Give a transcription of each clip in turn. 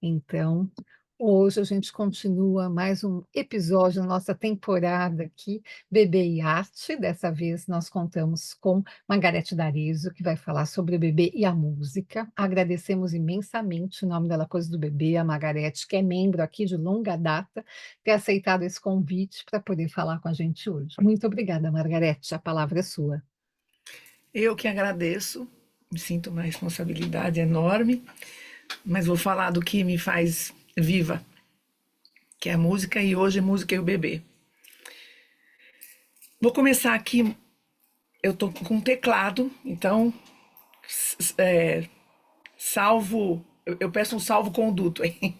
Então, hoje a gente continua mais um episódio da nossa temporada aqui, Bebê e Arte. Dessa vez nós contamos com Margarete D'Arezzo, que vai falar sobre o bebê e a música. Agradecemos imensamente, em nome da La Coisa do Bebê, a Margarete, que é membro aqui de longa data, ter aceitado esse convite para poder falar com a gente hoje. Muito obrigada, Margarete. A palavra é sua. Eu que agradeço, me sinto uma responsabilidade enorme, mas vou falar do que me faz viva, que é a música e hoje música e o bebê. Vou começar aqui, eu tô com um teclado, então salvo, eu peço um salvo-conduto aí.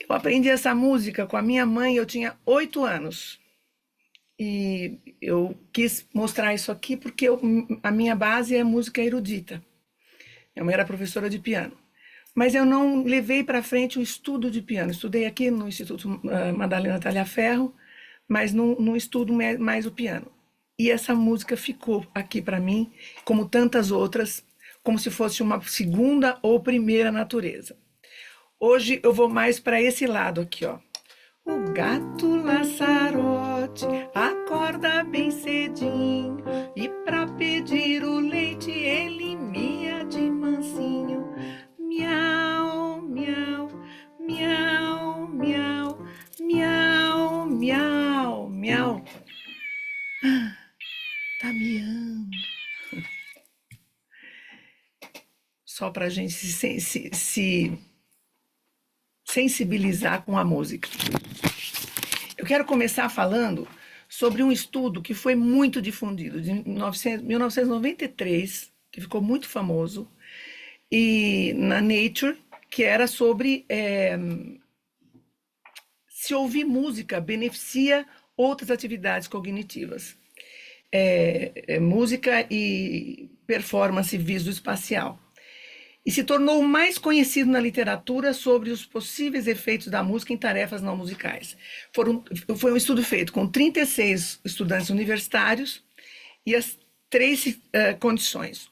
Eu aprendi essa música com a minha mãe, eu tinha 8 anos. E eu quis mostrar isso aqui porque a minha base é música erudita. Minha mãe era professora de piano. Mas eu não levei para frente o estudo de piano. Estudei aqui no Instituto Madalena Talhaferro, mas não estudo mais o piano. E essa música ficou aqui para mim, como tantas outras, como se fosse uma segunda ou primeira natureza. Hoje eu vou mais para esse lado aqui, ó. O gato Laçarote acorda bem cedinho e pra pedir o leite ele mia de mansinho. Miau, miau, miau, miau, miau, miau, miau. Tá miando. Só pra gente se sensibilizar com a música. Eu quero começar falando sobre um estudo que foi muito difundido, de 1993, que ficou muito famoso, e na Nature, que era sobre se ouvir música beneficia outras atividades cognitivas. Música e performance visoespacial. E se tornou o mais conhecido na literatura sobre os possíveis efeitos da música em tarefas não musicais. Foi um estudo feito com 36 estudantes universitários e as três condições.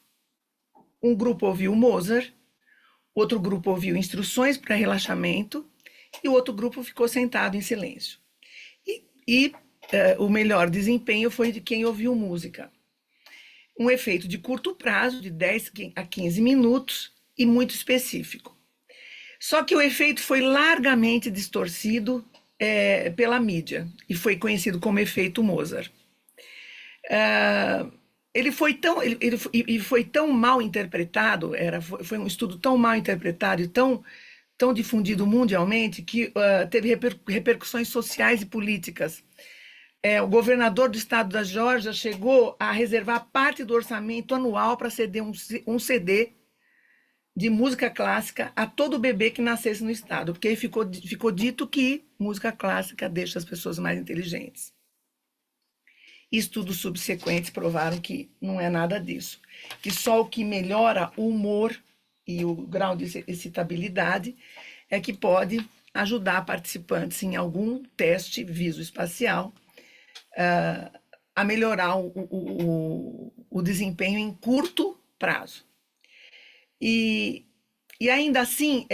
Um grupo ouviu Mozart, outro grupo ouviu instruções para relaxamento e o outro grupo ficou sentado em silêncio. E o melhor desempenho foi de quem ouviu música. Um efeito de curto prazo, de 10 a 15 minutos, e muito específico. Só que o efeito foi largamente distorcido pela mídia e foi conhecido como efeito Mozart. Ele foi tão mal interpretado, foi um estudo tão mal interpretado e tão difundido mundialmente que teve repercussões sociais e políticas. O governador do estado da Geórgia chegou a reservar parte do orçamento anual para ceder um CD de música clássica a todo bebê que nascesse no estado, porque aí ficou dito que música clássica deixa as pessoas mais inteligentes. Estudos subsequentes provaram que não é nada disso, que só o que melhora o humor e o grau de excitabilidade é que pode ajudar participantes em algum teste visoespacial a melhorar o desempenho em curto prazo. E ainda assim,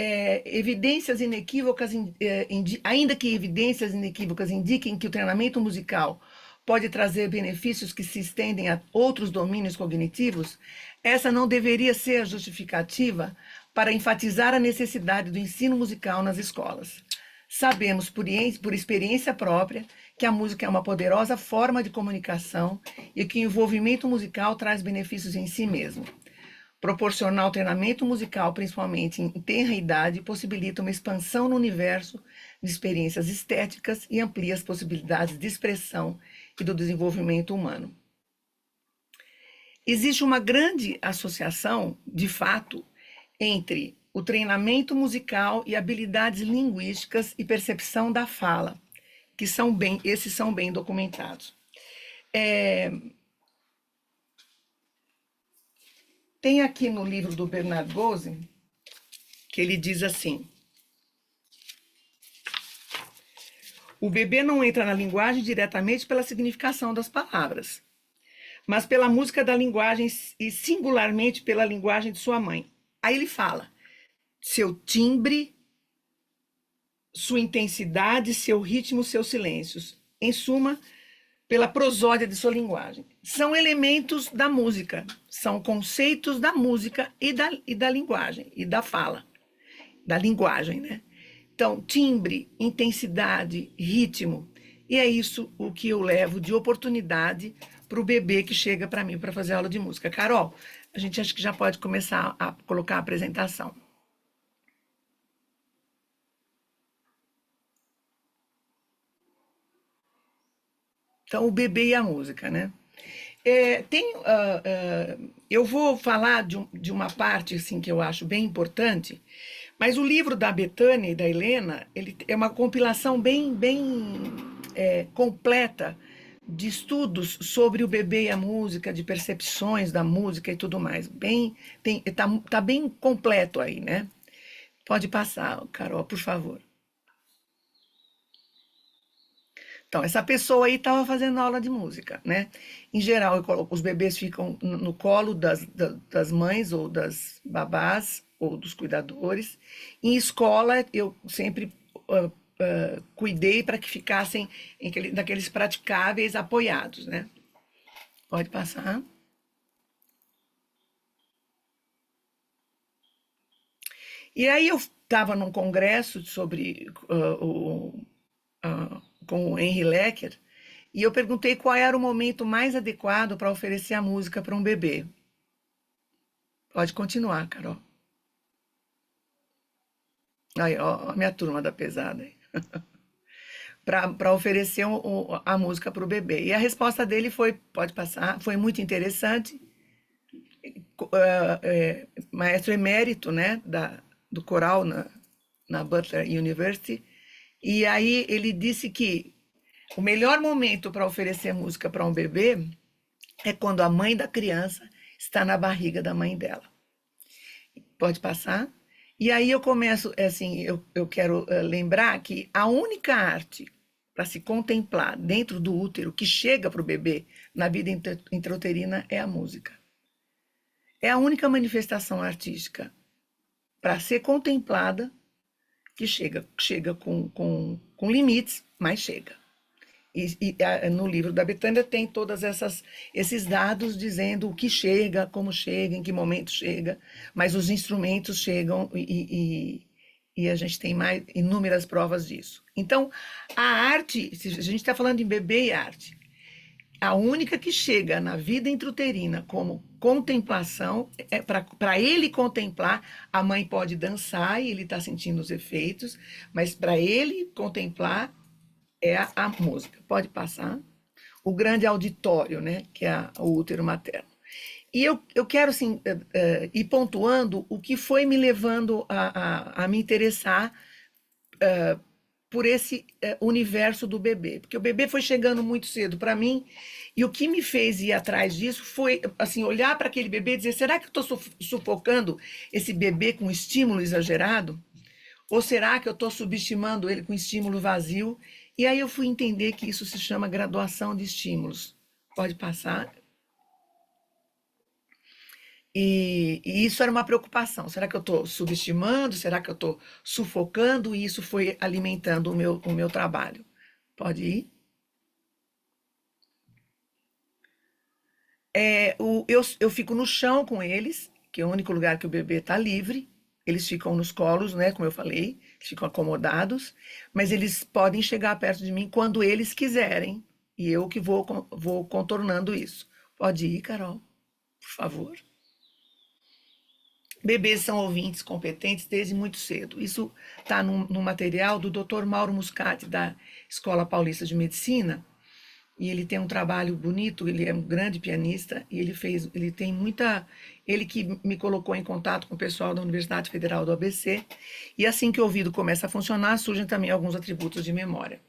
ainda que evidências inequívocas indiquem que o treinamento musical pode trazer benefícios que se estendem a outros domínios cognitivos, essa não deveria ser a justificativa para enfatizar a necessidade do ensino musical nas escolas. Sabemos por experiência própria que a música é uma poderosa forma de comunicação e que o envolvimento musical traz benefícios em si mesmo. Proporcionar o treinamento musical, principalmente em tenra idade, possibilita uma expansão no universo de experiências estéticas e amplia as possibilidades de expressão e do desenvolvimento humano. Existe uma grande associação, de fato, entre o treinamento musical e habilidades linguísticas e percepção da fala, que esses são bem documentados. Tem aqui no livro do Bernard Gose, que ele diz assim: o bebê não entra na linguagem diretamente pela significação das palavras, mas pela música da linguagem e singularmente pela linguagem de sua mãe. Aí ele fala: seu timbre, sua intensidade, seu ritmo, seus silêncios. Em suma, pela prosódia de sua linguagem. São elementos da música, são conceitos da música e da linguagem, e da fala, da linguagem, né? Então, timbre, intensidade, ritmo, e é isso o que eu levo de oportunidade para o bebê que chega para mim para fazer aula de música. Carol, a gente acha que já pode começar a colocar a apresentação. Então, o bebê e a música, né? Eu vou falar de uma parte assim, que eu acho bem importante, mas o livro da Betânia e da Helena, ele é uma compilação bem completa de estudos sobre o bebê e a música, de percepções da música e tudo mais. Tá bem completo aí, né? Pode passar, Carol, por favor. Então, essa pessoa aí estava fazendo aula de música, né? Em geral, os bebês ficam no colo das mães ou das babás ou dos cuidadores. Em escola, eu sempre cuidei para que ficassem naqueles praticáveis apoiados, né? Pode passar. E aí eu estava num congresso sobre com o Henry Lecker, e eu perguntei qual era o momento mais adequado para oferecer a música para um bebê. Pode continuar, Carol. Aí, ó, a minha turma da pesada. Para oferecer a música para o bebê. E a resposta dele foi, pode passar, foi muito interessante. Maestro emérito, né, do coral na Butler University. E aí ele disse que o melhor momento para oferecer música para um bebê é quando a mãe da criança está na barriga da mãe dela. Pode passar? E aí eu começo, assim, eu quero lembrar que a única arte para se contemplar dentro do útero que chega para o bebê na vida intrauterina é a música. É a única manifestação artística para ser contemplada que chega com limites, mas chega. No livro da Betânia tem todos esses dados dizendo o que chega, como chega, em que momento chega, mas os instrumentos chegam e a gente tem mais inúmeras provas disso. Então, a arte, se a gente está falando em bebê e arte, a única que chega na vida intrauterina como contemplação, para ele contemplar, a mãe pode dançar e ele está sentindo os efeitos, mas para ele contemplar é a música. Pode passar. O grande auditório, né, que é o útero materno. E eu quero assim, ir pontuando o que foi me levando a me interessar por esse universo do bebê, porque o bebê foi chegando muito cedo para mim, e o que me fez ir atrás disso foi assim, olhar para aquele bebê e dizer: será que eu estou sufocando esse bebê com estímulo exagerado? Ou será que eu estou subestimando ele com estímulo vazio? E aí eu fui entender que isso se chama graduação de estímulos. Pode passar. E isso era uma preocupação. Será que eu estou subestimando? Será que eu estou sufocando? E isso foi alimentando o meu trabalho. Pode ir. Eu fico no chão com eles, que é o único lugar que o bebê está livre. Eles ficam nos colos, né, como eu falei, eles ficam acomodados, mas eles podem chegar perto de mim quando eles quiserem, e eu que vou contornando isso. Pode ir, Carol, por favor. Bebês são ouvintes competentes desde muito cedo. Isso está no material do Dr. Mauro Muscati, da Escola Paulista de Medicina, e ele tem um trabalho bonito, ele é um grande pianista e ele tem muita, ele que me colocou em contato com o pessoal da Universidade Federal do ABC, e assim que o ouvido começa a funcionar, surgem também alguns atributos de memória.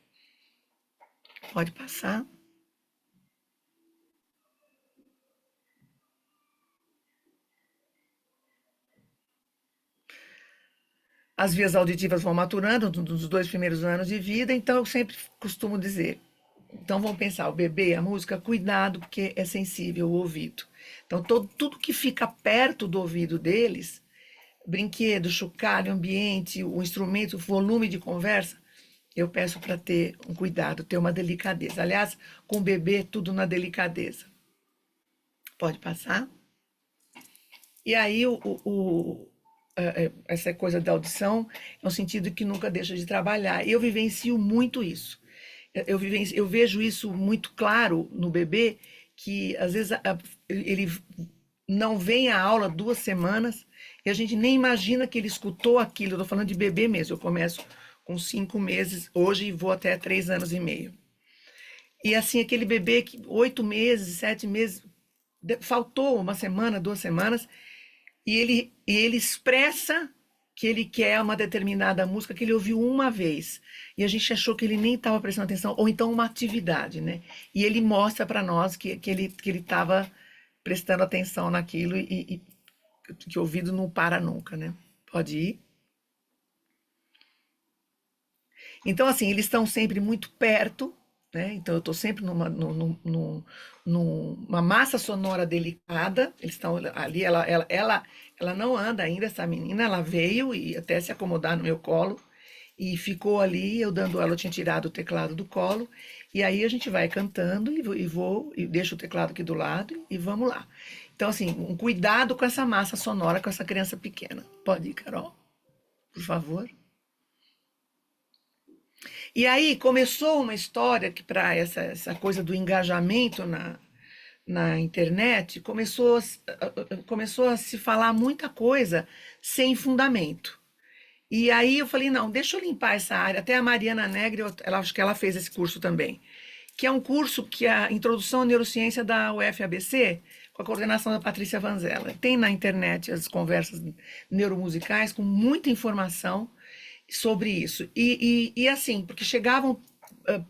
Pode passar. As vias auditivas vão maturando nos 2 primeiros anos de vida, então eu sempre costumo dizer, então vamos pensar, o bebê, a música, cuidado, porque é sensível o ouvido. Então tudo que fica perto do ouvido deles, brinquedo, chocalho, ambiente, o instrumento, o volume de conversa, eu peço para ter um cuidado, ter uma delicadeza. Aliás, com o bebê, tudo na delicadeza. Pode passar? E aí, essa coisa da audição é um sentido que nunca deixa de trabalhar. E eu vivencio muito isso. Eu vejo isso muito claro no bebê, que às vezes ele não vem à aula 2 semanas e a gente nem imagina que ele escutou aquilo. Eu estou falando de bebê mesmo. Eu começo com 5 meses hoje e vou até 3 anos e meio. E assim, aquele bebê que 8 meses, 7 meses, faltou 1 semana, 2 semanas, e ele expressa que ele quer uma determinada música que ele ouviu uma vez. E a gente achou que ele nem estava prestando atenção, ou então uma atividade, né? E ele mostra para nós que ele estava prestando atenção naquilo e que o ouvido não para nunca, né? Pode ir. Então, assim, eles estão sempre muito perto, né? Então, eu estou sempre numa massa sonora delicada. Eles estão ali, ela não anda ainda, essa menina, ela veio e até se acomodar no meu colo e ficou ali, eu dando ela, eu tinha tirado o teclado do colo, e aí a gente vai cantando e deixo o teclado aqui do lado e vamos lá. Então, assim, um cuidado com essa massa sonora, com essa criança pequena. Pode ir, Carol, por favor. E aí começou uma história que para essa coisa do engajamento na internet, começou a se falar muita coisa sem fundamento. E aí eu falei, não, deixa eu limpar essa área. Até a Mariana Negri, acho que ela fez esse curso também, que é um curso que é a Introdução à Neurociência da UFABC, com a coordenação da Patrícia Vanzella. Tem na internet as conversas neuromusicais com muita informação sobre isso. E assim, porque chegavam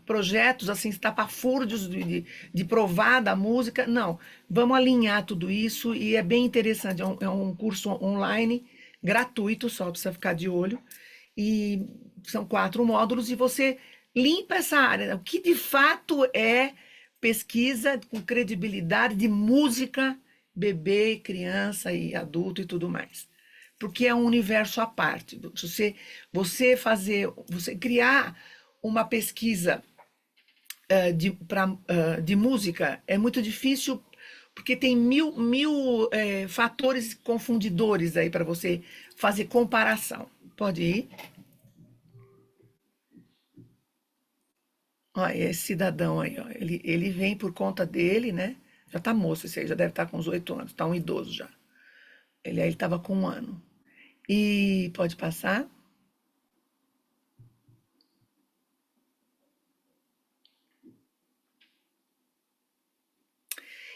projetos assim, estapafúrdios de provar da música. Não, vamos alinhar tudo isso e é bem interessante. É um curso online, gratuito, só precisa ficar de olho. E são 4 módulos e você limpa essa área. O que de fato é pesquisa com credibilidade de música, bebê, criança e adulto e tudo mais, porque é um universo à parte. Você criar uma pesquisa de música é muito difícil, porque tem mil fatores confundidores aí para você fazer comparação. Pode ir. Olha, esse cidadão aí, ó, ele vem por conta dele, né? Já tá moço, esse aí já deve estar com uns 8 anos, tá um idoso já. Ele aí estava com 1 ano. E pode passar.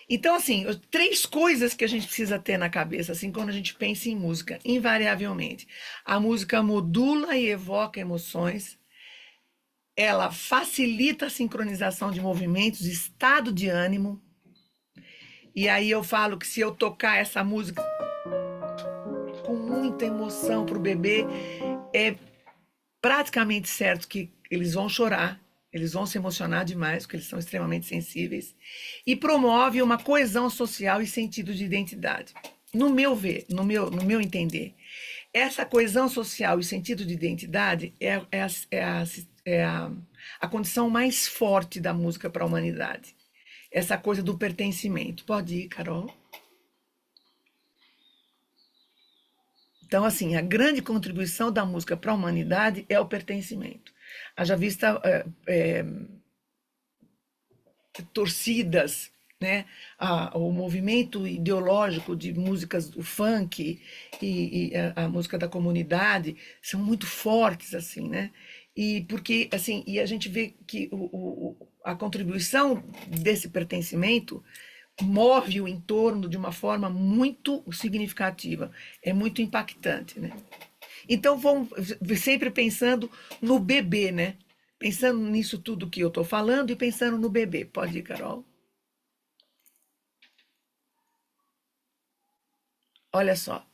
Então, assim, 3 coisas que a gente precisa ter na cabeça, assim, quando a gente pensa em música, invariavelmente. A música modula e evoca emoções, ela facilita a sincronização de movimentos, estado de ânimo. E aí eu falo que se eu tocar essa música com muita emoção para o bebê, é praticamente certo que eles vão chorar, eles vão se emocionar demais, porque eles são extremamente sensíveis, e promove uma coesão social e sentido de identidade. No meu ver, no meu entender, essa coesão social e sentido de identidade é a condição mais forte da música para a humanidade. Essa coisa do pertencimento. Pode ir, Carol. Então, assim, a grande contribuição da música para a humanidade é o pertencimento. Haja vista torcidas, né? O movimento ideológico de músicas do funk e a música da comunidade são muito fortes, assim, né? E porque, assim, e a gente vê que a contribuição desse pertencimento move o entorno de uma forma muito significativa, é muito impactante, né? Então, vamos sempre pensando no bebê, né? Pensando nisso tudo que eu estou falando e pensando no bebê. Pode ir, Carol? Olha só.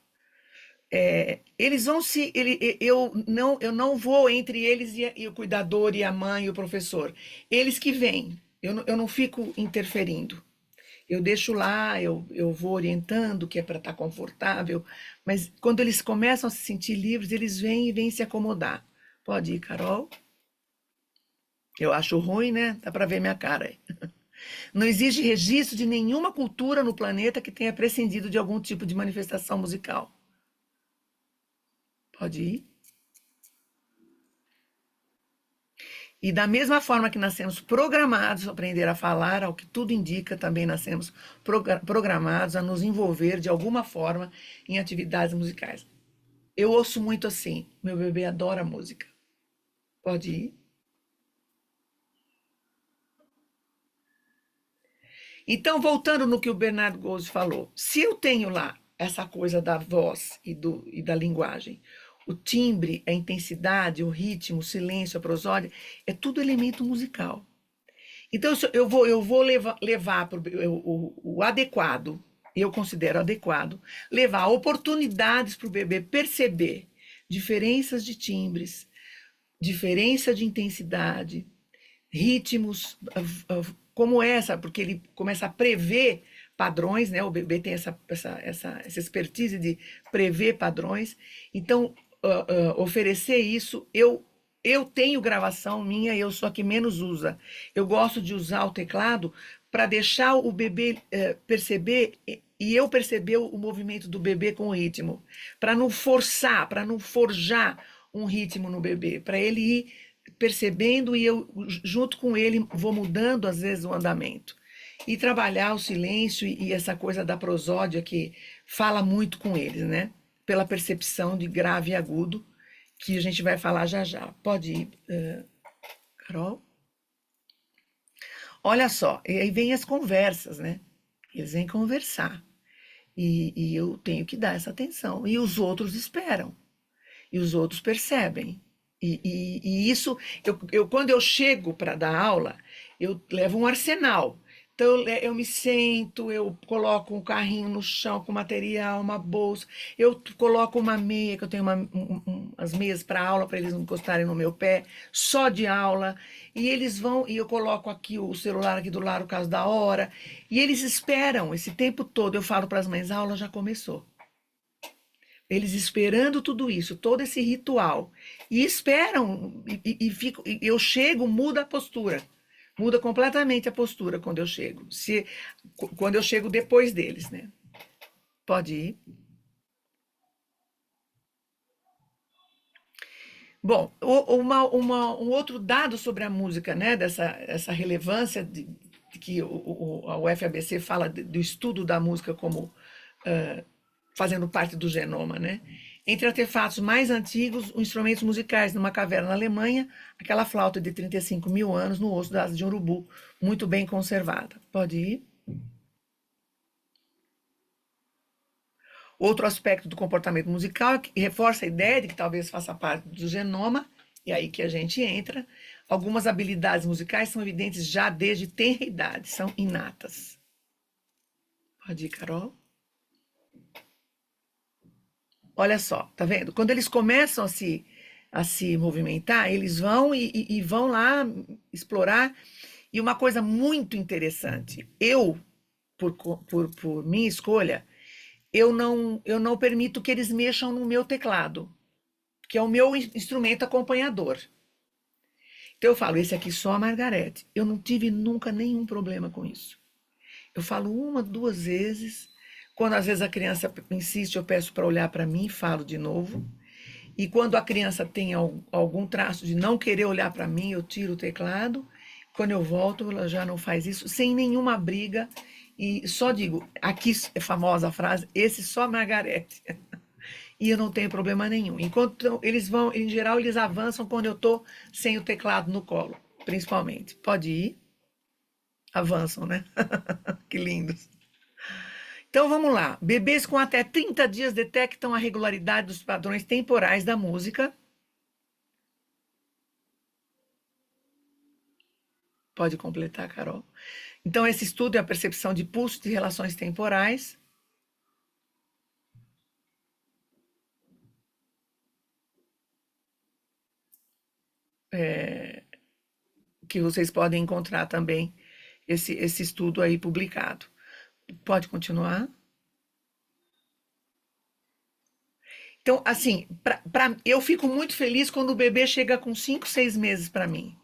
Eles vão se. Eu não vou entre eles e o cuidador, e a mãe, e o professor. Eles que vêm. Eu não fico interferindo. Eu deixo lá, eu vou orientando, que é para estar confortável, mas quando eles começam a se sentir livres, eles vêm e vêm se acomodar. Pode ir, Carol? Eu acho ruim, né? Dá para ver minha cara aí. Não existe registro de nenhuma cultura no planeta que tenha prescindido de algum tipo de manifestação musical. Pode ir. E da mesma forma que nascemos programados a aprender a falar, ao que tudo indica, também nascemos programados a nos envolver de alguma forma em atividades musicais. Eu ouço muito assim, meu bebê adora música. Pode ir. Então, voltando no que o Bernardo Gozzi falou, se eu tenho lá essa coisa da voz e da linguagem, o timbre, a intensidade, o ritmo, o silêncio, a prosódia, é tudo elemento musical. Então, eu vou levar para o adequado, eu considero adequado, levar oportunidades para o bebê perceber diferenças de timbres, diferença de intensidade, ritmos, como essa, porque ele começa a prever padrões, né? O bebê tem essa expertise de prever padrões. Então, oferecer isso, eu tenho gravação minha, eu sou a que menos usa. Eu gosto de usar o teclado para deixar o bebê perceber e eu perceber o movimento do bebê com o ritmo, para não forçar, para não forjar um ritmo no bebê, para ele ir percebendo e eu, junto com ele, vou mudando às vezes o andamento. E trabalhar o silêncio e essa coisa da prosódia que fala muito com eles, né? Pela percepção de grave e agudo, que a gente vai falar já já. Pode ir, Carol? Olha só, e aí vem as conversas, né? Eles vêm conversar. E eu tenho que dar essa atenção. E os outros esperam. E os outros percebem. E isso, quando eu chego para dar aula, eu levo um arsenal. Então, eu me sento, eu coloco um carrinho no chão com material, uma bolsa, eu coloco uma meia, que eu tenho as meias para aula, para eles não encostarem no meu pé, só de aula, e eles vão, e eu coloco aqui o celular aqui do lado, por causa da hora, e eles esperam esse tempo todo. Eu falo para as mães, a aula já começou. Eles esperando tudo isso, todo esse ritual, e esperam, eu chego, muda a postura, muda completamente a postura quando eu chego, quando eu chego depois deles, né? Pode ir. Bom, um outro dado sobre a música, né, essa relevância de que a UFABC fala do estudo da música como fazendo parte do genoma, né? Entre artefatos mais antigos, os instrumentos musicais numa caverna na Alemanha, aquela flauta de 35 mil anos no osso da asa de um urubu, muito bem conservada. Pode ir. Outro aspecto do comportamento musical é que reforça a ideia de que talvez faça parte do genoma, e aí que a gente entra. Algumas habilidades musicais são evidentes já desde tenra idade, são inatas. Pode ir, Carol. Olha só, tá vendo? Quando eles começam a se movimentar, eles vão e vão lá explorar. E uma coisa muito interessante, por minha escolha, eu não permito que eles mexam no meu teclado, que é o meu instrumento acompanhador. Então eu falo, esse aqui só a Margarete. Eu não tive nunca nenhum problema com isso. Eu falo uma, duas vezes. Quando às vezes a criança insiste, eu peço para olhar para mim e falo de novo. E quando a criança tem algum traço de não querer olhar para mim, eu tiro o teclado. Quando eu volto, ela já não faz isso, sem nenhuma briga. E só digo, aqui é famosa a frase, esse só Margarete. e eu não tenho problema nenhum. Enquanto eles vão, em geral, eles avançam quando eu estou sem o teclado no colo, principalmente. Pode ir, avançam, né? Que lindos. Então vamos lá. Bebês com até 30 dias detectam a regularidade dos padrões temporais da música. Pode completar, Carol. Então, esse estudo é a percepção de pulso de relações temporais. Que vocês podem encontrar também esse estudo aí publicado. Pode continuar? Então, assim, eu fico muito feliz quando o bebê chega com 5, 6 meses para mim.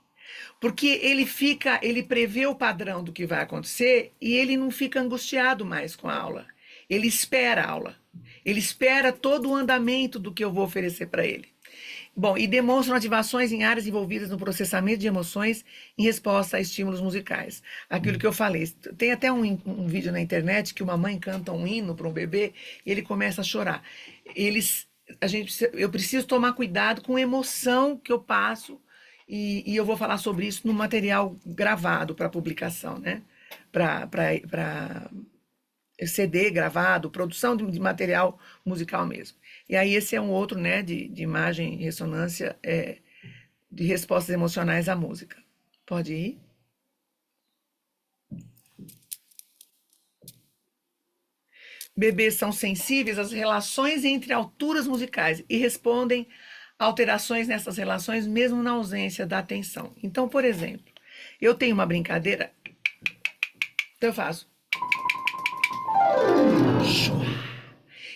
Porque ele prevê o padrão do que vai acontecer e ele não fica angustiado mais com a aula. Ele espera a aula. Ele espera todo o andamento do que eu vou oferecer para ele. Bom, e demonstram ativações em áreas envolvidas no processamento de emoções em resposta a estímulos musicais. Aquilo que eu falei. Tem até um vídeo na internet que uma mãe canta um hino para um bebê e ele começa a chorar. Eu preciso tomar cuidado com a emoção que eu passo e eu vou falar sobre isso no material gravado para publicação, né? Para CD gravado, produção de material musical mesmo. E aí esse é um outro, né, de imagem e ressonância de respostas emocionais à música. Pode ir? Bebês são sensíveis às relações entre alturas musicais e respondem a alterações nessas relações mesmo na ausência da atenção. Então, por exemplo, eu tenho uma brincadeira, então eu faço.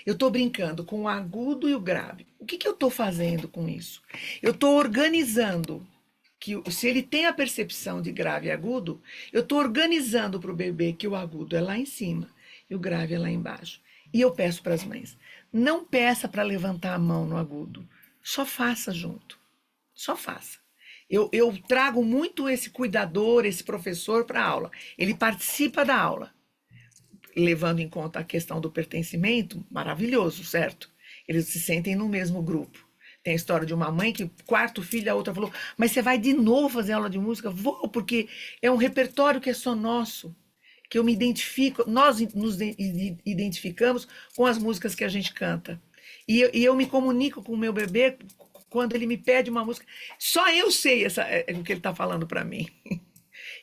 Eu estou brincando com o agudo e o grave. O que eu estou fazendo com isso? Eu estou organizando que se ele tem a percepção de grave e agudo, eu estou organizando para o bebê que o agudo é lá em cima e o grave é lá embaixo. E eu peço para as mães, não peça para levantar a mão no agudo, só faça junto, só faça. Eu trago muito esse cuidador, esse professor para a aula. Ele participa da aula, levando em conta a questão do pertencimento, maravilhoso, certo? Eles se sentem no mesmo grupo. Tem a história de uma mãe que, quarto filho, a outra falou, mas você vai de novo fazer aula de música? Vou, porque é um repertório que é só nosso, que eu me identifico, nós nos identificamos com as músicas que a gente canta. E eu me comunico com o meu bebê quando ele me pede uma música. Só eu sei o que ele está falando para mim.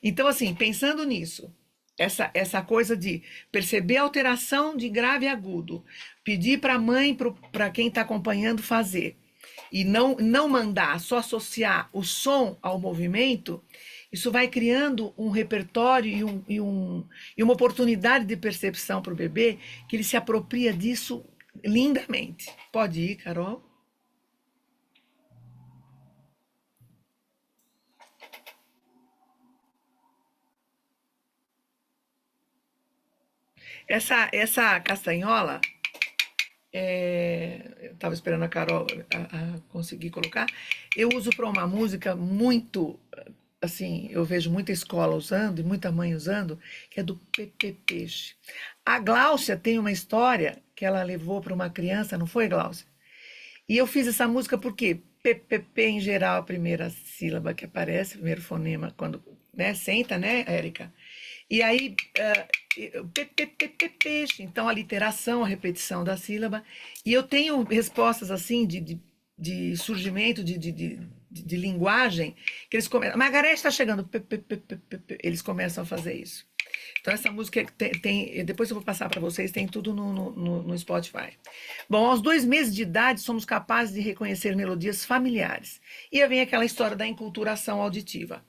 Então, assim, pensando nisso, essa coisa de perceber a alteração de grave e agudo, pedir para a mãe, para quem está acompanhando fazer, e não mandar, só associar o som ao movimento, isso vai criando um repertório e uma oportunidade de percepção para o bebê que ele se apropria disso lindamente. Pode ir, Carol? Essa castanhola, eu estava esperando a Carol a conseguir colocar. Eu uso para uma música muito, assim, eu vejo muita escola usando e muita mãe usando, que é do Pepe Peixe. A Gláucia tem uma história que ela levou para uma criança, não foi, Gláucia? E eu fiz essa música porque PPP em geral, a primeira sílaba que aparece, o primeiro fonema, quando, né, senta, né, Érica? E aí, peixe, então a literação, a repetição da sílaba. E eu tenho respostas assim de surgimento de linguagem que eles começam. Margarete está chegando, eles começam a fazer isso. Então, essa música depois eu vou passar para vocês, tem tudo no Spotify. Bom, aos 2 meses de idade, somos capazes de reconhecer melodias familiares. E aí vem aquela história da enculturação auditiva.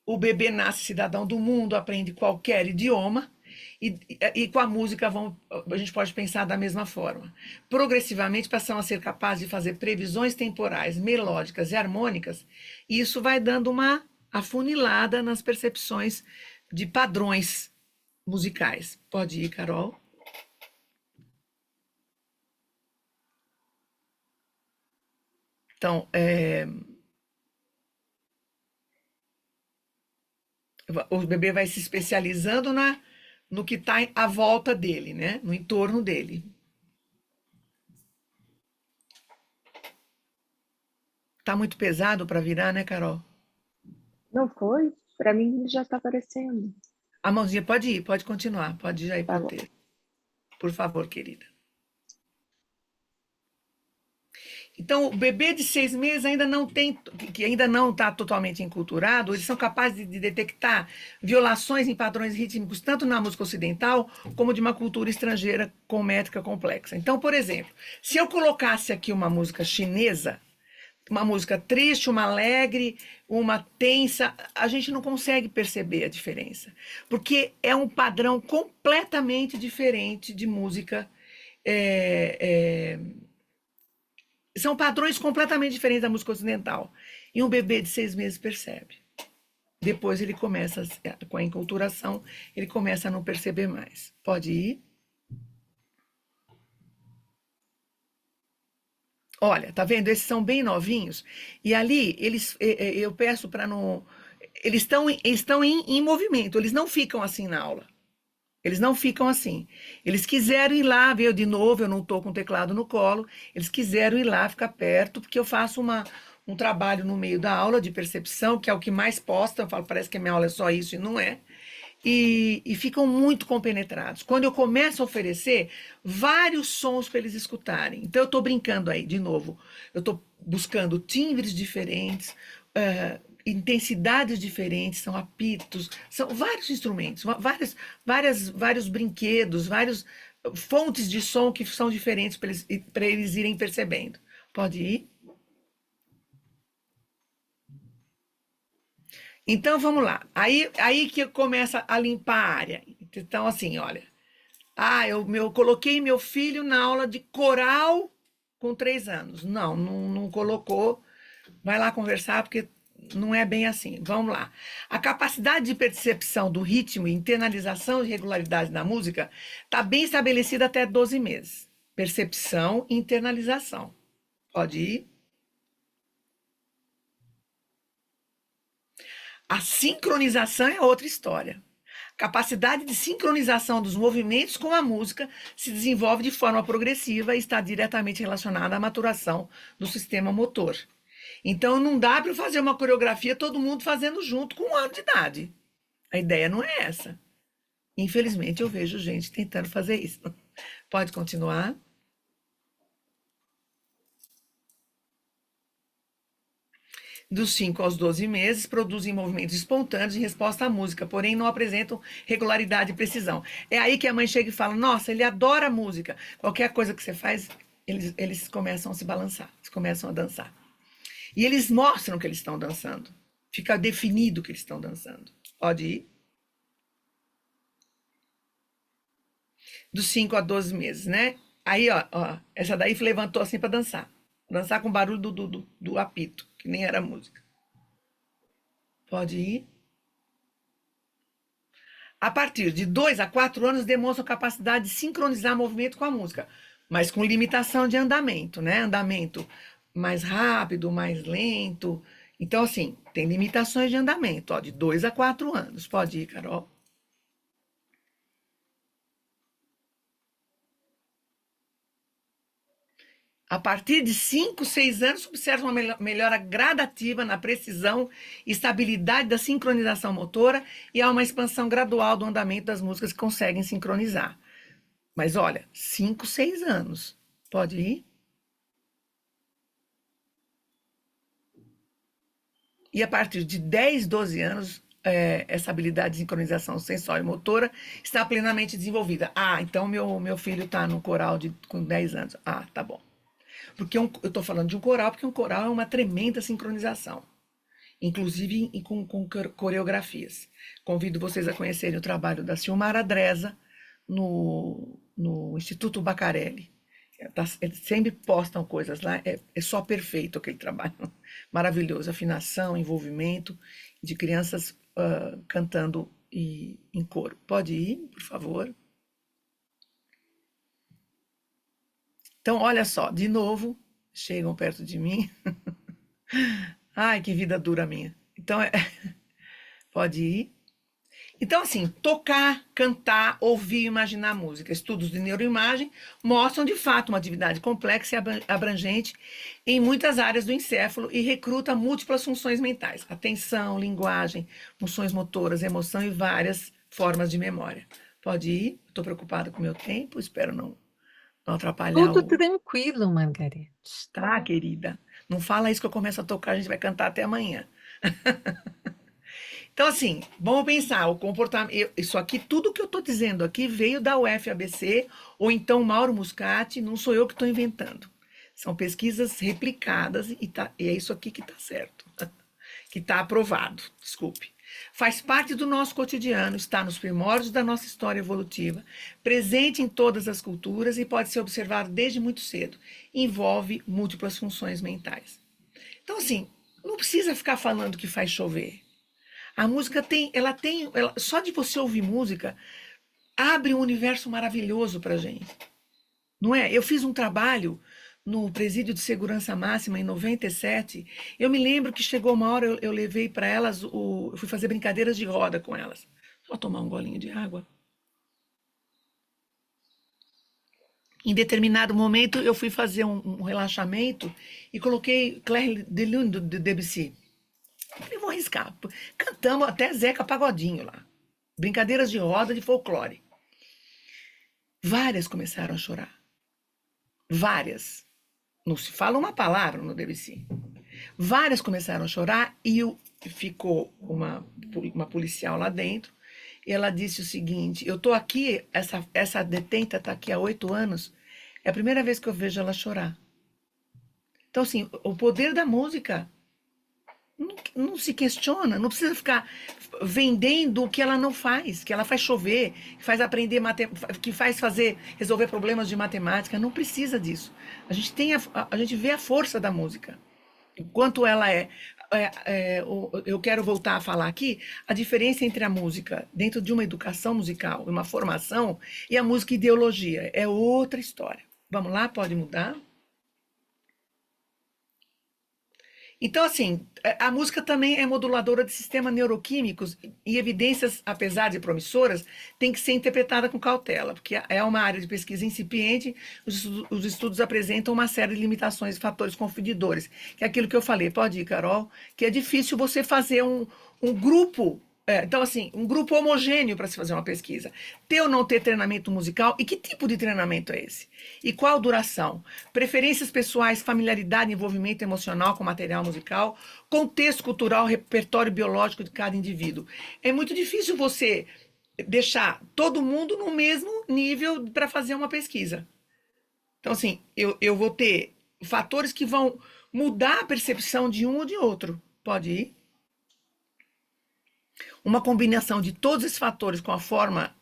O bebê nasce cidadão do mundo, aprende qualquer idioma, e com a música a gente pode pensar da mesma forma. Progressivamente passamos a ser capazes de fazer previsões temporais, melódicas e harmônicas, e isso vai dando uma afunilada nas percepções de padrões musicais. Pode ir, Carol. Então, o bebê vai se especializando no que está à volta dele, né? No entorno dele. Tá muito pesado para virar, né, Carol? Não foi? Para mim já está aparecendo. A mãozinha pode ir, pode continuar, pode já ir Tá pro bom. texto. Por favor, querida. Então, o bebê de 6 meses ainda não tem, que ainda não está totalmente enculturado, eles são capazes de detectar violações em padrões rítmicos, tanto na música ocidental, como de uma cultura estrangeira com métrica complexa. Então, por exemplo, se eu colocasse aqui uma música chinesa, uma música triste, uma alegre, uma tensa, a gente não consegue perceber a diferença, porque é um padrão completamente diferente de música. é, é, São padrões completamente diferentes da música ocidental. E um bebê de 6 meses percebe. Depois ele começa, com a enculturação, ele começa a não perceber mais. Pode ir? Olha, tá vendo? Esses são bem novinhos. E ali, eu peço para não. Eles estão em movimento, eles não ficam assim na aula. Eles não ficam assim. Eles quiseram ir lá, ver de novo, eu não estou com o teclado no colo, eles quiseram ir lá, ficar perto, porque eu faço um trabalho no meio da aula de percepção, que é o que mais posta, eu falo, parece que a minha aula é só isso, e não é. E ficam muito compenetrados. Quando eu começo a oferecer vários sons para eles escutarem. Então, eu estou brincando aí, de novo, eu estou buscando timbres diferentes, intensidades diferentes, são apitos, são vários instrumentos, vários brinquedos, várias fontes de som que são diferentes para eles irem percebendo. Pode ir? Então vamos lá. Aí que começa a limpar a área. Então, assim, olha. Eu coloquei meu filho na aula de coral com 3 anos. Não, não, não colocou. Vai lá conversar, porque não é bem assim. Vamos lá. A capacidade de percepção do ritmo e internalização de regularidade na música está bem estabelecida até 12 meses. Percepção e internalização. Pode ir. A sincronização é outra história. A capacidade de sincronização dos movimentos com a música se desenvolve de forma progressiva e está diretamente relacionada à maturação do sistema motor. Então não dá para fazer uma coreografia todo mundo fazendo junto com 1 ano de idade. A ideia não é essa. Infelizmente eu vejo gente tentando fazer isso. Pode continuar. Dos 5 aos 12 meses, produzem movimentos espontâneos em resposta à música, porém não apresentam regularidade e precisão. É aí que a mãe chega e fala: Nossa, ele adora música. Qualquer coisa que você faz, eles começam a se balançar, eles começam a dançar. E eles mostram que eles estão dançando. Fica definido que eles estão dançando. Pode ir. Dos 5 a 12 meses, né? Aí, ó, essa daí levantou assim para dançar. Dançar com barulho do apito, que nem era música. Pode ir. A partir de 2 a 4 anos, demonstram capacidade de sincronizar movimento com a música, mas com limitação de andamento, né? Andamento mais rápido, mais lento. Então, assim, tem limitações de andamento, ó, de 2 a 4 anos. Pode ir, Carol. A partir de 5, 6 anos, observa uma melhora gradativa na precisão e estabilidade da sincronização motora e há uma expansão gradual do andamento das músicas que conseguem sincronizar. Mas olha, 5, 6 anos. Pode ir? E a partir de 10, 12 anos, essa habilidade de sincronização sensória e motora está plenamente desenvolvida. Então meu filho está no coral com 10 anos. Tá bom. Porque eu estou falando de um coral, porque um coral é uma tremenda sincronização, inclusive com coreografias. Convido vocês a conhecerem o trabalho da Silmara Dresa no Instituto Bacarelli. Eles sempre postam coisas lá, é só perfeito aquele trabalho. Maravilhoso, afinação, envolvimento de crianças cantando em coro. Pode ir, por favor. Então, olha só, de novo, chegam perto de mim. Ai, que vida dura a minha. Então, pode ir. Então, assim, tocar, cantar, ouvir, imaginar música. Estudos de neuroimagem mostram, de fato, uma atividade complexa e abrangente em muitas áreas do encéfalo e recruta múltiplas funções mentais: atenção, linguagem, funções motoras, emoção e várias formas de memória. Pode ir, estou preocupada com o meu tempo, espero não atrapalhar Tudo o... tranquilo, Margarete. Tá, querida? Não fala isso que eu começo a tocar, a gente vai cantar até amanhã. Então, assim, vamos pensar, o comportamento. Isso aqui, tudo que eu estou dizendo aqui veio da UFABC, ou então Mauro Muscati, não sou eu que estou inventando. São pesquisas replicadas e é isso aqui que está certo, que está aprovado, desculpe. Faz parte do nosso cotidiano, está nos primórdios da nossa história evolutiva, presente em todas as culturas e pode ser observado desde muito cedo. Envolve múltiplas funções mentais. Então, assim, não precisa ficar falando que faz chover. A música só de você ouvir música, abre um universo maravilhoso para gente, não é? Eu fiz um trabalho no Presídio de Segurança Máxima em 97. Eu me lembro que chegou uma hora, eu levei para elas, eu fui fazer brincadeiras de roda com elas. Só tomar um golinho de água. Em determinado momento, eu fui fazer um relaxamento e coloquei Claire de Lune de Debussy. Falei, vou arriscar. Cantamos até Zeca Pagodinho lá. Brincadeiras de roda de folclore. Várias começaram a chorar. Várias. Não se fala uma palavra no Debussy. Várias começaram a chorar e ficou uma policial lá dentro. E ela disse o seguinte: eu estou aqui, essa detenta está aqui há 8 anos, é a primeira vez que eu vejo ela chorar. Então, assim, o poder da música não se questiona, não precisa ficar vendendo o que ela não faz, que ela faz chover, que faz aprender, que faz fazer resolver problemas de matemática. Não precisa disso. A gente a gente vê a força da música, enquanto ela eu quero voltar a falar aqui a diferença entre a música dentro de uma educação musical, uma formação, e a música ideologia. É outra história. Vamos lá, pode mudar? Então, assim, a música também é moduladora de sistemas neuroquímicos e evidências, apesar de promissoras, tem que ser interpretada com cautela, porque é uma área de pesquisa incipiente, os estudos apresentam uma série de limitações e fatores confundidores, que é aquilo que eu falei, pode ir, Carol, que é difícil você fazer um grupo. Então, assim, um grupo homogêneo para se fazer uma pesquisa. Ter ou não ter treinamento musical, e que tipo de treinamento é esse? E qual duração? Preferências pessoais, familiaridade, envolvimento emocional com material musical, contexto cultural, repertório biológico de cada indivíduo. É muito difícil você deixar todo mundo no mesmo nível para fazer uma pesquisa. Então, assim, eu vou ter fatores que vão mudar a percepção de um ou de outro. Pode ir? Uma combinação de todos esses fatores com a forma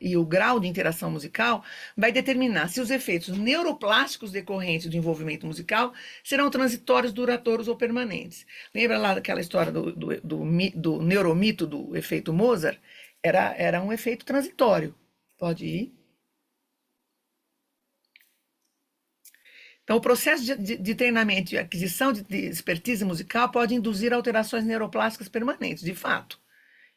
e o grau de interação musical vai determinar se os efeitos neuroplásticos decorrentes do envolvimento musical serão transitórios, duradouros ou permanentes. Lembra lá daquela história do neuromito do efeito Mozart? Era um efeito transitório. Pode ir? Então, o processo de treinamento e aquisição de expertise musical pode induzir alterações neuroplásticas permanentes, de fato.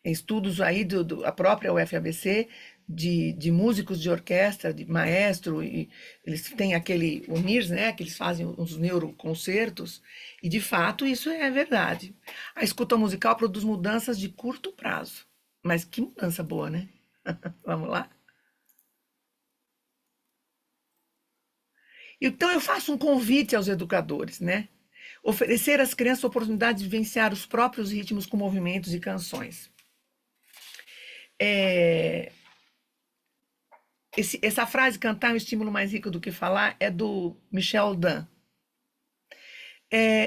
Em estudos aí a própria UFABC, de músicos de orquestra, de maestro, e eles têm o NIRS, né, que eles fazem uns neuroconcertos, e de fato isso é verdade. A escuta musical produz mudanças de curto prazo. Mas que mudança boa, né? Vamos lá? Então eu faço um convite aos educadores, né? Oferecer às crianças a oportunidade de vivenciar os próprios ritmos com movimentos e canções. Essa frase, cantar é um estímulo mais rico do que falar, é do Michel Dan.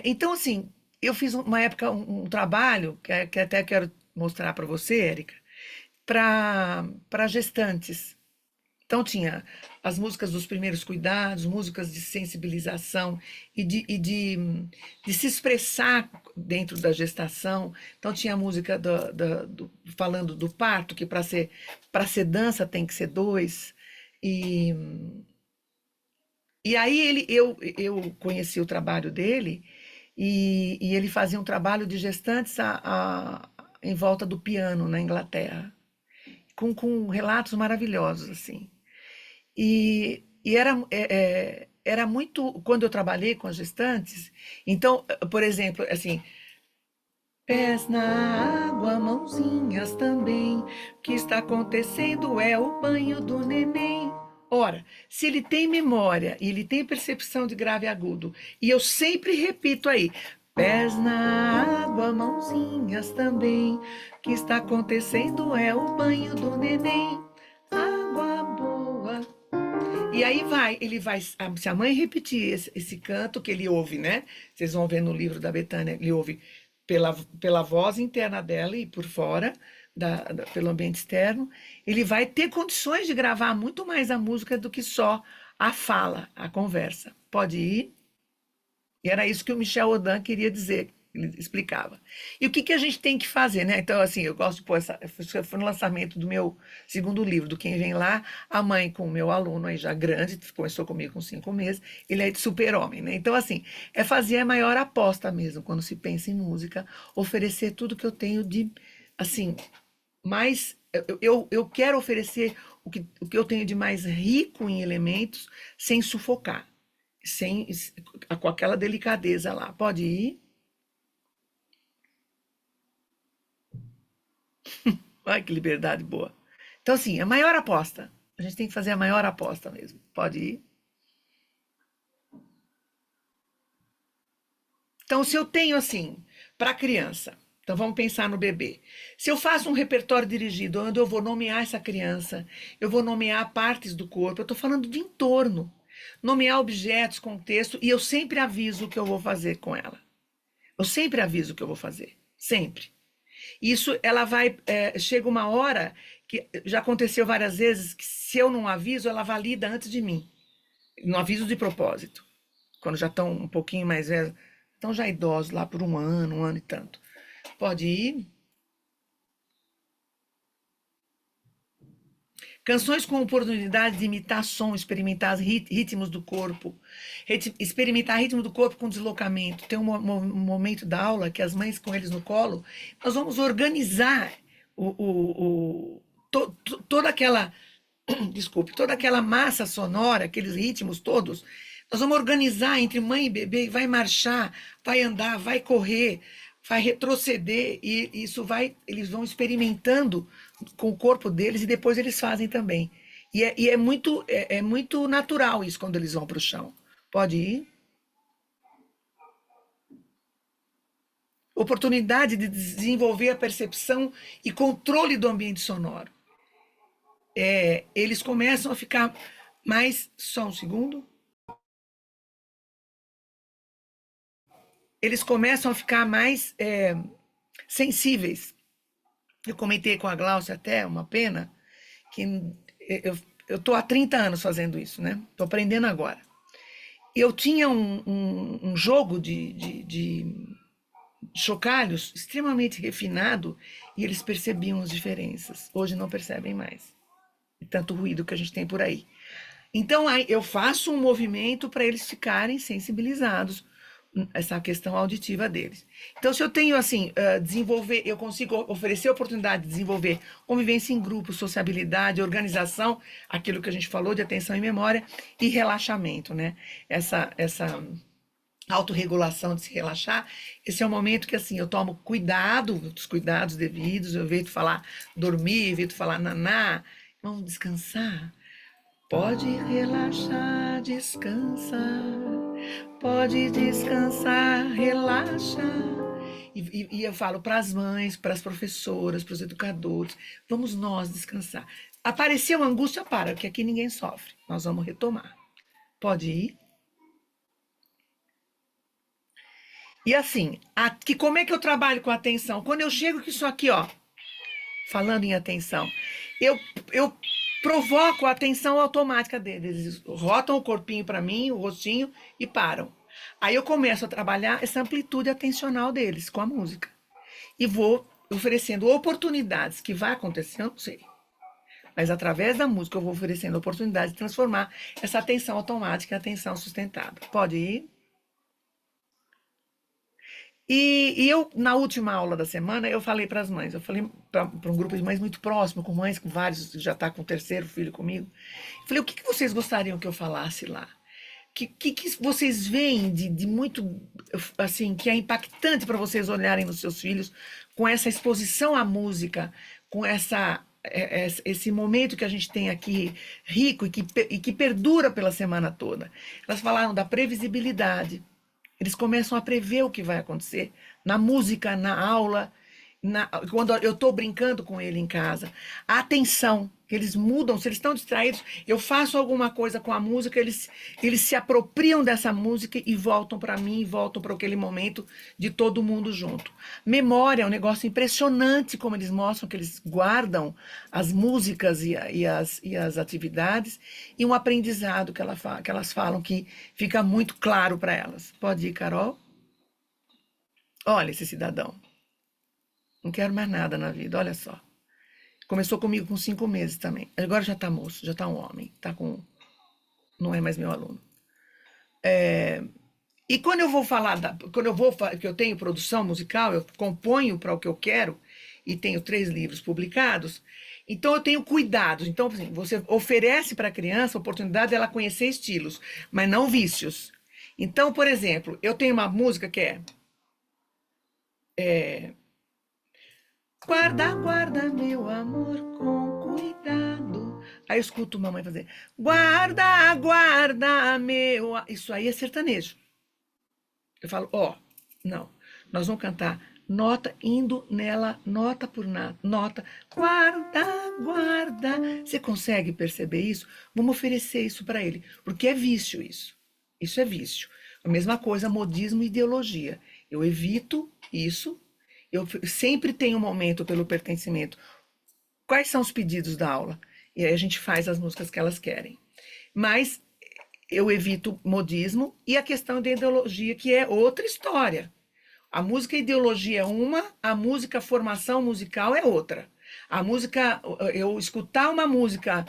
Então, assim, eu fiz uma época um trabalho, que até quero mostrar para você, Érica, para gestantes. Então tinha as músicas dos primeiros cuidados, músicas de sensibilização e de se expressar dentro da gestação. Então tinha a música falando do parto, que para ser dança tem que ser dois. E, e aí eu conheci o trabalho dele e ele fazia um trabalho de gestantes em volta do piano na Inglaterra, com relatos maravilhosos, assim. E era muito. Quando eu trabalhei com as gestantes, então, por exemplo, assim, pés na água, mãozinhas também. O que está acontecendo é o banho do neném. Ora, se ele tem memória e ele tem percepção de grave e agudo, e eu sempre repito aí, pés na água, mãozinhas também. O que está acontecendo é o banho do neném. Água boa. E aí ele vai, se a mãe repetir esse canto que ele ouve, né? Vocês vão ver no livro da Betânia, ele ouve pela voz interna dela e por fora, pelo ambiente externo, ele vai ter condições de gravar muito mais a música do que só a fala, a conversa. Pode ir? E era isso que o Michel Audin queria dizer, ele explicava. E o que a gente tem que fazer, né? Então, assim, eu gosto de pôr foi no lançamento do meu segundo livro, do Quem Vem Lá, a mãe com o meu aluno aí já grande, começou comigo com 5 meses, ele é de super-homem, né? Então, assim, é fazer a maior aposta mesmo, quando se pensa em música, oferecer tudo que eu tenho de, assim, mais... Eu quero oferecer o que eu tenho de mais rico em elementos, sem sufocar, sem, com aquela delicadeza lá. Pode ir? Ai, que liberdade boa. Então, assim, a maior aposta. A gente tem que fazer a maior aposta mesmo. Pode ir? Então, se eu tenho, assim, para criança, então vamos pensar no bebê. Se eu faço um repertório dirigido, onde eu vou nomear essa criança, eu vou nomear partes do corpo, eu estou falando de entorno, nomear objetos, contexto, e eu sempre aviso o que eu vou fazer com ela. Eu sempre aviso o que eu vou fazer. Sempre. Isso, ela vai. Chega uma hora que já aconteceu várias vezes que, se eu não aviso, ela valida antes de mim. Não aviso de propósito. Quando já estão um pouquinho mais velhos, estão já idosos lá por um ano e tanto. Pode ir. Canções com oportunidade de imitar som, experimentar ritmos do corpo, experimentar ritmo do corpo com deslocamento. Tem um momento da aula que as mães com eles no colo, nós vamos organizar toda aquela, desculpe, toda aquela massa sonora, aqueles ritmos todos. Nós vamos organizar entre mãe e bebê, vai marchar, vai andar, vai correr, vai retroceder, e isso eles vão experimentando com o corpo deles e depois eles fazem também. E é muito natural isso quando eles vão para o chão. Pode ir. Oportunidade de desenvolver a percepção e controle do ambiente sonoro. Eles começam a ficar mais. Só um segundo. Eles começam a ficar mais sensíveis. Eu comentei com a Glaucia até, uma pena, que eu estou há 30 anos fazendo isso, né? Estou aprendendo agora. Eu tinha um jogo de chocalhos extremamente refinado e eles percebiam as diferenças. Hoje não percebem mais. E tanto ruído que a gente tem por aí. Então, eu faço um movimento para eles ficarem sensibilizados, essa questão auditiva deles. Então, se eu tenho, assim, eu consigo oferecer a oportunidade de desenvolver convivência em grupo, sociabilidade, organização, aquilo que a gente falou de atenção e memória, e relaxamento, né? Essa autorregulação de se relaxar, esse é o momento que, assim, eu tomo os cuidados devidos, eu evito falar dormir, evito falar naná, vamos descansar. Pode relaxar, descansar. Pode descansar, relaxa. E eu falo para as mães, para as professoras, para os educadores, vamos nós descansar. Apareceu angústia, para, porque aqui ninguém sofre. Nós vamos retomar. Pode ir. E assim, como é que eu trabalho com atenção? Quando eu chego com isso aqui, ó, falando em atenção, eu provoco a atenção automática deles. Eles rotam o corpinho para mim, o rostinho, e param. Aí eu começo a trabalhar essa amplitude atencional deles com a música. E vou oferecendo oportunidades, que vai acontecer, eu não sei. Mas através da música eu vou oferecendo oportunidades de transformar essa atenção automática em atenção sustentada. Pode ir. E eu, na última aula da semana, eu falei para as mães, eu falei para um grupo de mães muito próximo, com mães, com vários, já está com o terceiro filho comigo. Eu falei, o que que vocês gostariam que eu falasse lá? Que vocês veem de muito, assim, que é impactante para vocês olharem nos seus filhos com essa exposição à música, com esse momento que a gente tem aqui rico e que perdura pela semana toda. Elas falaram da previsibilidade. Eles começam a prever o que vai acontecer na música, na aula, quando eu estou brincando com ele em casa. A atenção, que eles mudam, se eles estão distraídos, eu faço alguma coisa com a música, eles se apropriam dessa música e voltam para mim, voltam para aquele momento de todo mundo junto. Memória é um negócio impressionante, como eles mostram que eles guardam as músicas e as atividades, e um aprendizado que elas falam que fica muito claro para elas. Pode ir, Carol? Olha esse cidadão. Não quero mais nada na vida, olha só. Começou comigo com 5 meses também. Agora já está moço, já está um homem. Não é mais meu aluno. E quando eu vou falar, que eu tenho produção musical, eu componho para o que eu quero, e tenho 3 livros publicados, então eu tenho cuidados. Então, assim, você oferece para a criança a oportunidade dela conhecer estilos, mas não vícios. Então, por exemplo, eu tenho uma música que é guarda, guarda, meu amor, com cuidado. Aí eu escuto mamãe fazer guarda, guarda, meu. Isso aí é sertanejo. Eu falo, não, nós vamos cantar nota indo nela, nota por nota, guarda, guarda. Você consegue perceber isso? Vamos oferecer isso para ele, porque é vício isso. Isso é vício. A mesma coisa, modismo e ideologia. Eu evito isso. Eu sempre tenho um momento pelo pertencimento. Quais são os pedidos da aula? E aí a gente faz as músicas que elas querem. Mas eu evito modismo e a questão da ideologia, que é outra história. A música ideologia é uma, a música formação musical é outra. A música, eu escutar uma música,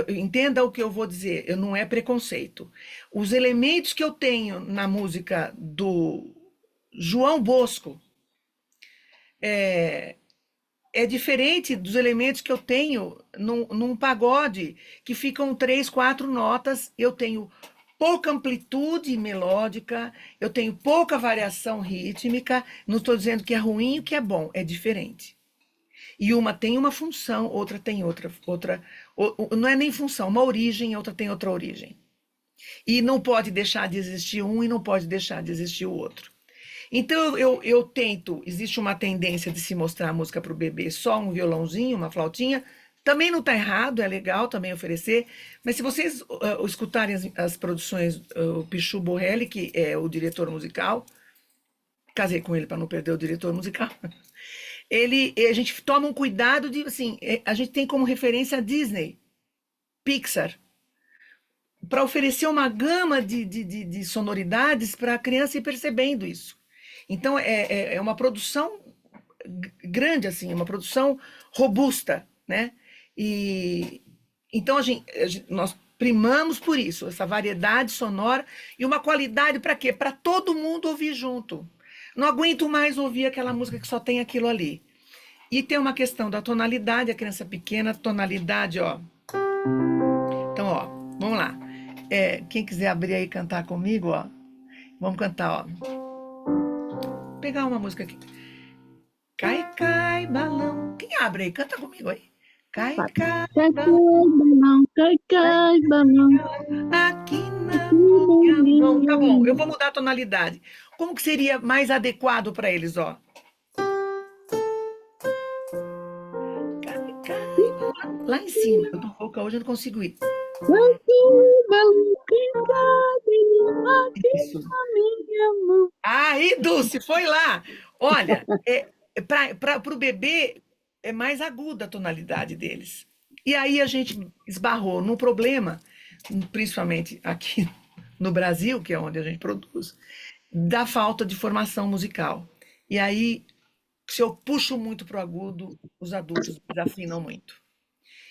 entenda o que eu vou dizer, não é preconceito. Os elementos que eu tenho na música do João Bosco é diferente dos elementos que eu tenho num pagode, que ficam 3, 4 notas. Eu tenho pouca amplitude melódica, eu tenho pouca variação rítmica. Não estou dizendo que é ruim ou que é bom, é diferente. E uma tem uma função, outra tem outra. Não é nem função, uma origem, outra tem outra origem. E não pode deixar de existir um e não pode deixar de existir o outro. Então eu tento, existe uma tendência de se mostrar a música para o bebê só um violãozinho, uma flautinha. Também não está errado, é legal também oferecer, mas se vocês escutarem as produções, o Pichu Borrelli, que é o diretor musical, casei com ele para não perder o diretor musical, a gente toma um cuidado de, assim, a gente tem como referência a Disney, Pixar, para oferecer uma gama de sonoridades para a criança ir percebendo isso. Então, é uma produção grande, assim, uma produção robusta, né? E então nós primamos por isso, essa variedade sonora e uma qualidade para quê? Para todo mundo ouvir junto. Não aguento mais ouvir aquela música que só tem aquilo ali. E tem uma questão da tonalidade, a criança pequena, tonalidade, ó. Então, ó, vamos lá. Quem quiser abrir aí e cantar comigo, ó. Vamos cantar, ó. Pegar uma música aqui. Cai, cai, balão. Quem abre aí? Canta comigo aí. Cai, Vai. cai, Cai, cai, balão. balão, cai, cai, balão, Aqui na que minha mão. Tá bom, eu delícia. vou mudar a tonalidade. Como que seria mais adequado para eles, ó? Cai, cai, balão. Lá em cima. Eu tô rouca hoje, eu não consigo ir. Cai, cai, balão, cai, cai, balão, aqui Isso. na minha mão. Aí, Dulce, foi lá. Olha, para o bebê é mais aguda a tonalidade deles. E aí a gente esbarrou num problema, principalmente aqui no Brasil, que é onde a gente produz, da falta de formação musical. E aí, se eu puxo muito para o agudo, os adultos desafinam muito.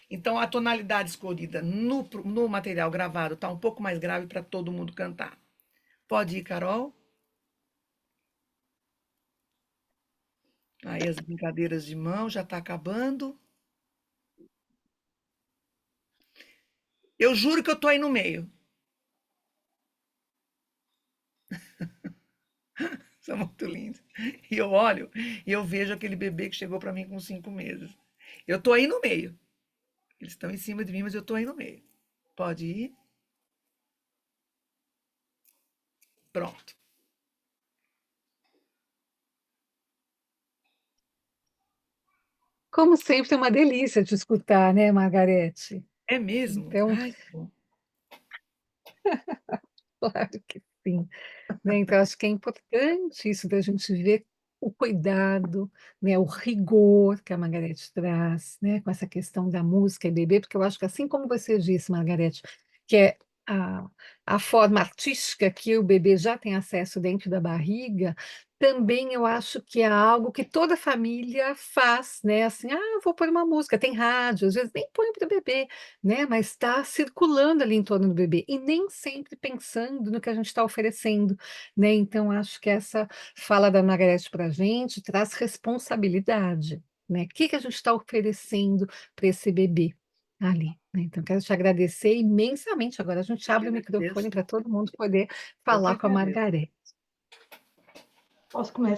Então, a tonalidade escolhida no material gravado está um pouco mais grave para todo mundo cantar. Pode ir, Carol? Aí as brincadeiras de mão já está acabando. Eu juro que eu tô aí no meio. São muito lindos. E eu olho e eu vejo aquele bebê que chegou para mim com 5 meses. Eu tô aí no meio. Eles estão em cima de mim, mas eu tô aí no meio. Pode ir. Pronto. Como sempre, é uma delícia te escutar, né, Margarete? É mesmo? Então, Ai, que bom. claro que sim. Né, então acho que é importante isso da gente ver o cuidado, né, o rigor que a Margarete traz, né, com essa questão da música e bebê, porque eu acho que assim como você disse, Margarete, que é a a forma artística que o bebê já tem acesso dentro da barriga, também eu acho que é algo que toda família faz, né, assim: "Ah, vou pôr uma música", tem rádio, às vezes nem põe para o bebê, né, mas está circulando ali em torno do bebê, e nem sempre pensando no que a gente está oferecendo, né, então acho que essa fala da Margareth para a gente traz responsabilidade, né, o que que a gente está oferecendo para esse bebê ali, né, então quero te agradecer imensamente, agora a gente Eu que abre o microfone agradeço. para todo mundo poder Eu que falar com a agradeço. Margareth. Posso começar?